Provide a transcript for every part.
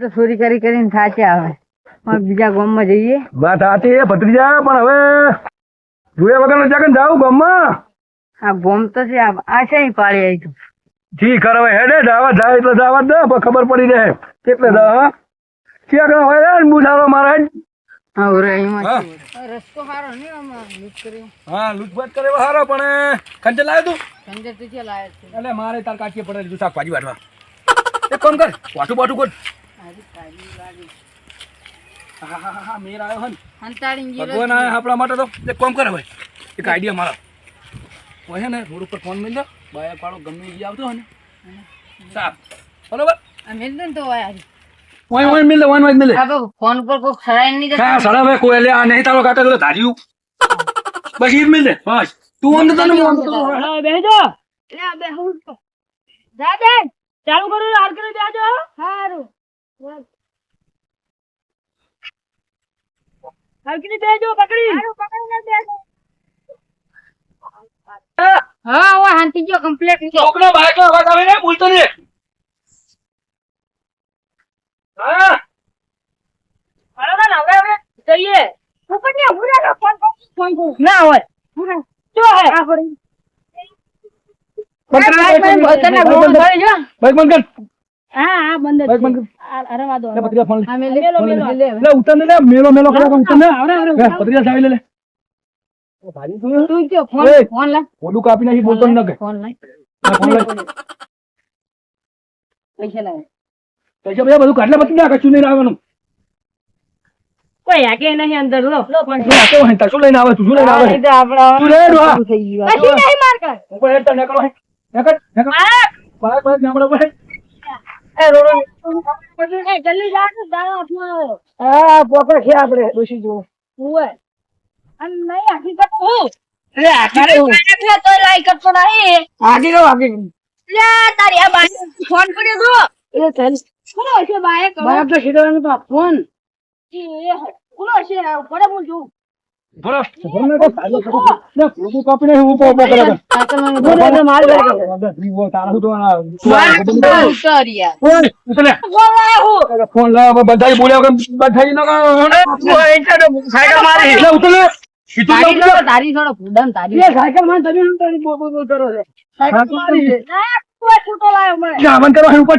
તો ચોરી કરીને થાચે આવે બીજા ગામમાં જઈએ. વાત સાચી છે ભત્રીજા, પણ હવે જોયા વગર જાગન જાવ ગામમાં. આ ગોમ તો છે આ છે પાડી આવી તો જી ખરા હેડે જાવા જાય એટલે જાવા દે ખબર પડી જાય કેટલે દા ક્યાં હોય ને બુધારો મારા હા ઓરે રસ્તો સારો ને આમાં લૂટ કર્યો. હા લૂંટફાટ કરે હારો પણ ખંજર લાવ્યો તું ખંજર તો છે લાયો છે એટલે મારે તાર કાચીએ પડે લીધું શાકભાજી વાટવા. એક કામ કર વાટું બાટું કર. હા મેર આવ્યો હન હંતાડી ભગવાન આયા આપણા માટે તો એક કામ કરે ભાઈ એક આઈડિયા મારા હોય ને રોડ ઉપર ફોન મિલ દો બાયા પાડો ગમે એ આવતો હોય ને સાફ બરોબર આ મેલ દે તો આયા ઓય મિલ દે ઓય મિલ દે આ ફોન પર કોઈ ખરાઈ નહીં હા સડા ભાઈ કોઈ લે આ નહીં તારો કાકા તો ધાર્યું બસ ઈ જ મિલ દે બસ તું આમ તો તને હું આમ તો હા બેહજો લે બે હું જા દે ચાલુ કરો હાર કરી દેજો હારું હલકી બેજો પકડી હારું પકડીને બેજો હા ઓ શાંતિ જો કમ્પ્લીટ છોકરો બાઈક નો અવાજ આવે ને બોલતો ને હા હાલો ના હવે જઈએ ઉપર ને ઉરા ફોન ના હોય જો હે આ પડી બાઈક બંધ કર હા હા બંધ બાઈક બંધ કર અરે વાદો લે પત્રિયા ફોન હા મેલો લે ઉતર ને લે મેલો કરે કોણ ને આવરે પત્રિયા સાવી લે ભારી તું જો ફોન લા ઓડું કાપી નાખી બોલતો ન કે ફોન લા ફોન લે પૈસા લાવ પૈસા બધા બધું કાઢલે પતી ના કશું નહીં આવવાનું કોઈ આકે નહીં અંદર લો પણ તું આતો હે તાર શું લઈને આવે તું શું લઈને આવે તો આપડા તું લે ડોહા થઈ ગઈ વાત પછી નહીં માર કર ઉપર હેડ તને કરો હે નેકર બાઈક ગામડો પર એ રોડો એ જલ્દી જા તો દાડો આપનો હા પોકર છે આપણે દોશી જો ઓય અન નહીં હકીકત હું લે આખરે એટલે તો લાઈક કરતો નહીં આગે રો આગે લે તારી આ બાઈ ફોન કર્યો તો એ ચાલ કોનો છે બાઈ બાઈક તો સીધો તો ફોન એ કોનો છે પડે હું જો બોલો બોલને તો સાલો ને લોકો કાપી ને હું પોપો કરે બોલે માર કરે વો તારા તો ઉતરિયા ઓય ઉતલે બોલા હું ફોન લાવ બધાઈ બોલ્યા કે બધાઈ ન સાયકલ મારી એટલે ઉતલે તારી થોડો ફૂડન તારી એ સાયકલ માં તમે તારી બોલ કરો છે સાયકલ મારી છે કોઈ છૂટો લાયો મને જામન કરો ઉપર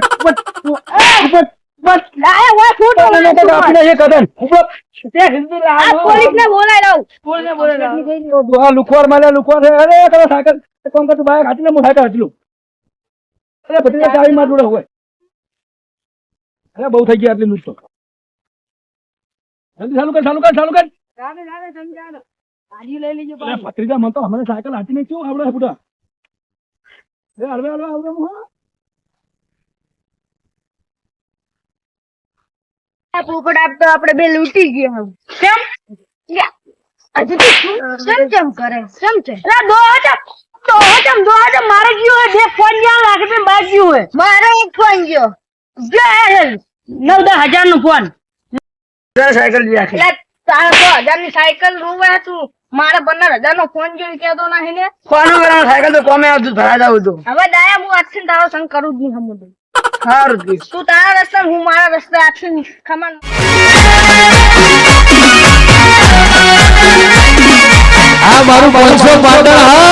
ઉપર બસ લાય વો છૂટો મને તો કાપી ને કદન ઉપર તે હિન્દી આ લાવ પોલીસ ને બોલાય રહું કોને બોલે આ લુખવાર માલે લુખવાર અરે કરો સાયકલ કોમ કર તું બાઈક હાટી લે હું સાયકલ હાટી લઉં અરે બધી ચાવી માં જોડે હોય અરે બહુ થઈ ગયા આટલી લૂંટ તો જલ્દી ચાલુ કર રામે સમજાનો આજી લઈ લેજો અરે પત્રિકા મન તો હમણાં સાયકલ હાટી ને શું આવડે બુડા એ હળવે હું આ પોપટ આપતો આપણે બે લૂટી ગયા કેમ હજી તો કેમ કરે કેમ છે લા દો હજમ મારે ગયો હે બે ફોન જ્યાં લાગે તે બાજ ગયો હે મારો એક ફોન ગયો જે 9-10 નો ફોન સાયકલ જી આખી એટલે તારા 1000 ની સાયકલ રોવે તું મારે 15,000 નો ફોન જોઈ કેતો નહીં ને કોનો વાળા સાયકલ તો કોમે આવતું ભરા જાવ તો હવે દાયા હું આજથી તારો સંગ કરું જ નહીં હમું સારું તું તારા રસ્તે હું મારા રસ્તે આજથી ખમણ આ મારું 500 પાટણ.